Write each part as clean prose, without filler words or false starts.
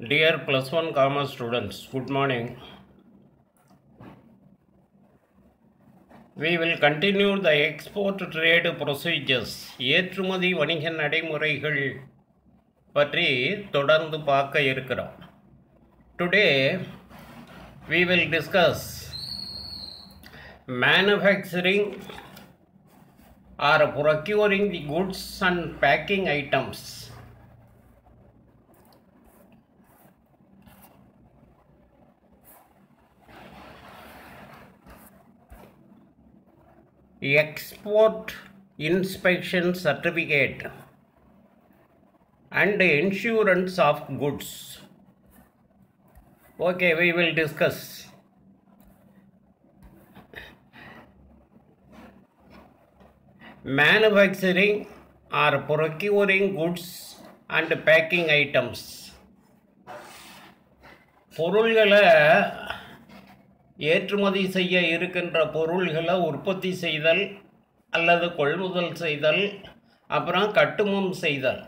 Dear plus one commerce students, good morning. We will continue the export trade procedures. ஏற்றுமதி வணிக நடைமுறைகள் பற்றி தொடர்ந்து பார்க்க இருக்கிறோம். Today we will discuss manufacturing or procuring the goods and packing items. Export inspection certificate and insurance of goods. Okay, we will discuss. Manufacturing or procuring goods and packing items. பொருள்களை ஏற்றுமதி செய்ய இருக்கின்ற பொருள்களை உற்பத்தி செய்தல் அல்லது கொள்முதல் செய்தல், அப்புறம் கட்டுமம் செய்தல்.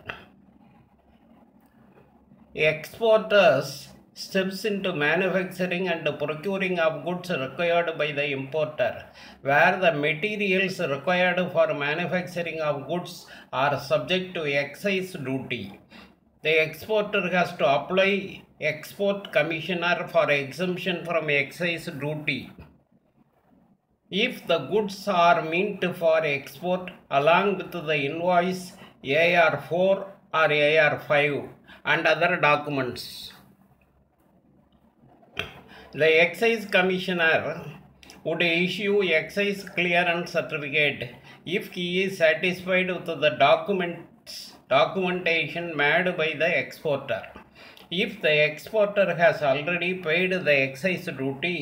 Exporters steps into manufacturing and procuring of goods required by the importer, where the materials required for manufacturing of goods are subject to excise duty. The exporter has to apply export commissioner for exemption from excise duty. If the goods are meant for export along with the invoice AR4 or AR5 and other documents, the excise commissioner would issue excise clearance certificate if he is satisfied with the documentation made by the exporter. If the exporter has already paid the excise duty,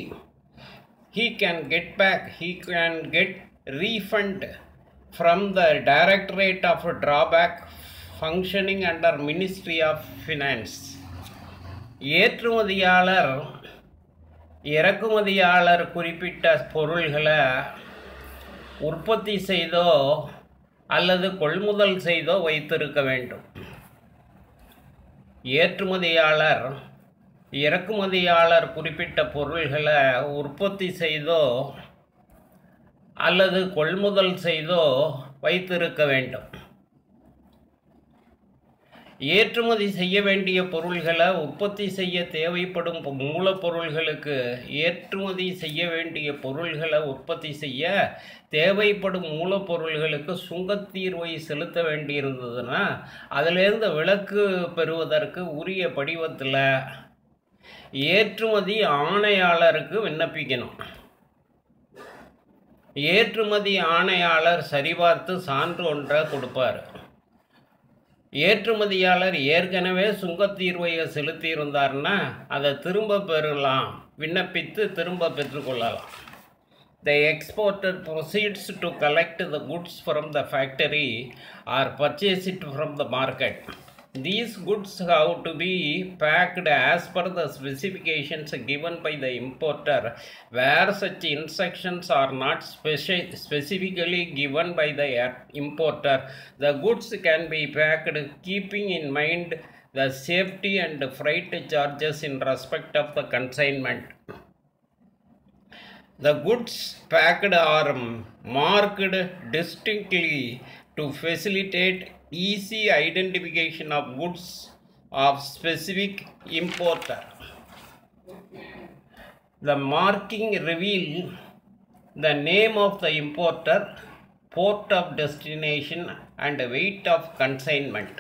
he can get refund from the Directorate of Drawback functioning under Ministry of Finance. ஏற்றுமதியாளர் இறக்குமதியாளர் குறிப்பிட்ட பொருள்களை உற்பத்தி செய்தோ அல்லது கொள்முதல் செய்தோ வைத்திருக்க வேண்டும். ஏற்றுமதியாளர் இறக்குமதியாளர் குறிப்பிட்ட பொருள்களை உற்பத்தி செய்தோ அல்லது கொள்முதல் செய்தோ வைத்திருக்க வேண்டும். ஏற்றுமதி செய்ய வேண்டிய பொருள்களை உற்பத்தி செய்ய தேவைப்படும் மூலப்பொருள்களுக்கு ஏற்றுமதி செய்ய வேண்டிய பொருள்களை உற்பத்தி செய்ய தேவைப்படும் மூலப்பொருள்களுக்கு சுங்கத்தீர்வை செலுத்த வேண்டியிருந்ததுன்னா அதிலிருந்து விலக்கு பெறுவதற்கு உரிய படிவத்தில் ஏற்றுமதி ஆணையாளருக்கு விண்ணப்பிக்கணும். ஏற்றுமதி ஆணையாளர் சரிபார்த்து சான்று ஒன்றை கொடுப்பார். ஏற்றுமதியாளர் ஏற்கனவே சுங்கத்தீர்வை செலுத்தியிருந்தார்னா அதை திரும்ப பெறலாம், விண்ணப்பித்து திரும்ப பெற்றுக்கொள்ளலாம். The exporter proceeds to collect the goods from the factory or purchase it from the market. These goods have to be packed as per the specifications given by the importer. Where such instructions are not specifically given by the importer, the goods can be packed keeping in mind the safety and freight charges in respect of the consignment. The goods packed are marked distinctly to facilitate easy identification of goods of specific importer. The marking reveal the name of the importer, port of destination and weight of consignment.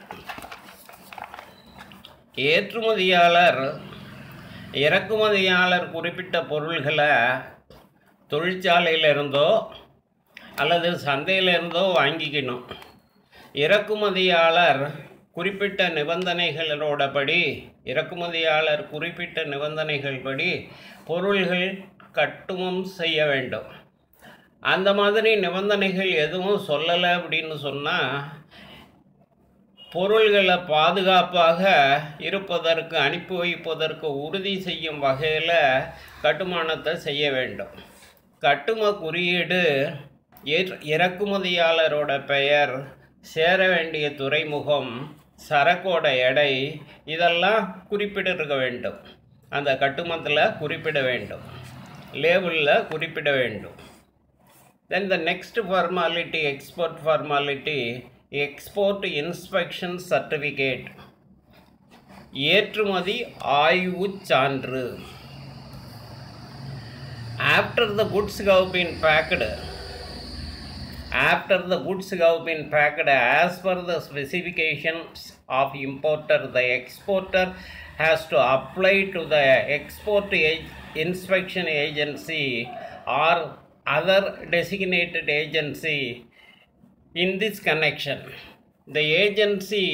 ஏற்றுமதியாளர் இறக்குமதியாளர் குறிப்பிட்ட பொருள்களை தொழிற்சாலையிலிருந்தோ அல்லது சந்தையிலிருந்தோ வாங்கிக்கணும். இறக்குமதியாளர் குறிப்பிட்ட நிபந்தனைகள் படி பொருள்கள் கட்டுமம் செய்ய வேண்டும். அந்த மாதிரி நிபந்தனைகள் எதுவும் சொல்லலை அப்படின்னு சொன்னால் பொருள்களை பாதுகாப்பாக இருப்பதற்கு அனுப்பி வைப்பதற்கு உறுதி செய்யும் வகையில் கட்டுமானத்தை செய்ய வேண்டும். கட்டும குறியீடு இறக்குமதியாளரோட பெயர், சேர வேண்டிய துறைமுகம், சரக்கோட எடை, இதெல்லாம் குறிப்பிட்டிருக்க வேண்டும். அந்த கட்டுமத்தில் குறிப்பிட வேண்டும், லேபிளில் குறிப்பிட வேண்டும். Then the next formality, export formality, export inspection certificate, ஏற்றுமதி ஆய்வு சான்று. After the goods have been packed, as per the specifications of importer, the exporter has to apply to the export inspection agency or other designated agency. In this connection, the agency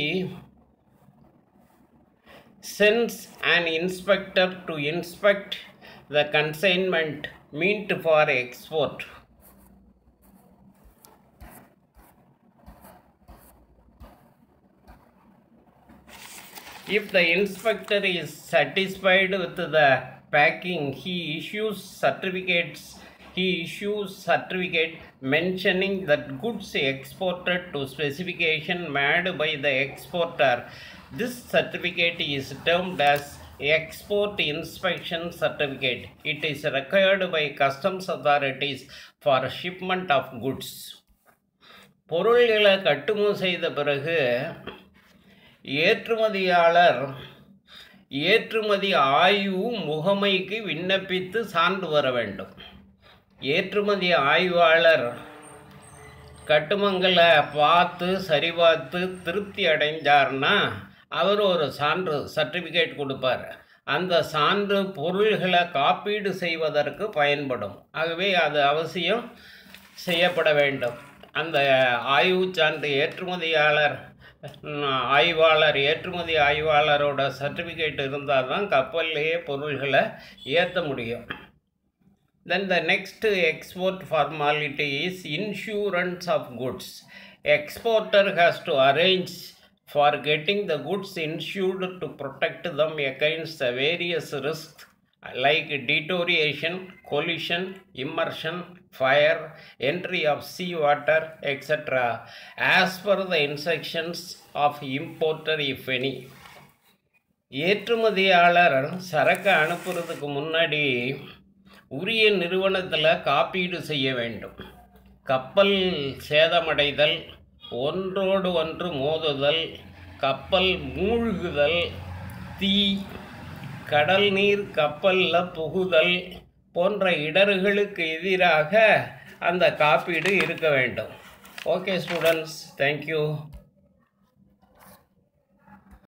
sends an inspector to inspect the consignment meant for export. If the inspector is satisfied with the packing, he issues certificate mentioning that goods exported to specification made by the exporter. This certificate is termed as export inspection certificate. It is required by customs authorities for shipment of goods. பொருள்களை கட்டுமதி செய்த பிறகு ஏற்றுமதியாளர் ஏற்றுமதி ஆய்வு முகமைக்கு விண்ணப்பித்து சான்று வர வேண்டும். ஏற்றுமதி ஆய்வாளர் கட்டுமங்களை பார்த்து சரிபார்த்து திருப்தி அடைஞ்சார்னா அவர் ஒரு சான்று சர்டிஃபிகேட் கொடுப்பார். அந்த சான்று பொருள்களை காப்பீடு செய்வதற்கு பயன்படும். ஆகவே அது அவசியம் செய்யப்பட வேண்டும். அந்த ஆய்வு சான்று ஏற்றுமதி ஆய்வாளரோட சர்டிஃபிகேட் இருந்தால் தான் கப்பல்லையே பொருள்களை ஏற்ற முடியும். Then the next export formality is insurance of goods. Exporter has to arrange for getting the goods insured to protect them against the various risks like deterioration, collision, immersion, fire, entry of sea water, etc. as per the instructions of importer if any. ஏற்றுமதியாளர் சரக்கு அனுப்புறதுக்கு முன்னாடி உரிய நிறுவனத்தில் காப்பீடு செய்ய வேண்டும். கப்பல் சேதமடைதல், ஒன்றோடு ஒன்று மோதுதல், கப்பல் மூழ்குதல், தீ, கடல் நீர் கப்பலில் புகுதல் போன்ற இடர்களுக்கு எதிராக அந்த காப்பீடு இருக்க வேண்டும். Okay students, thank you.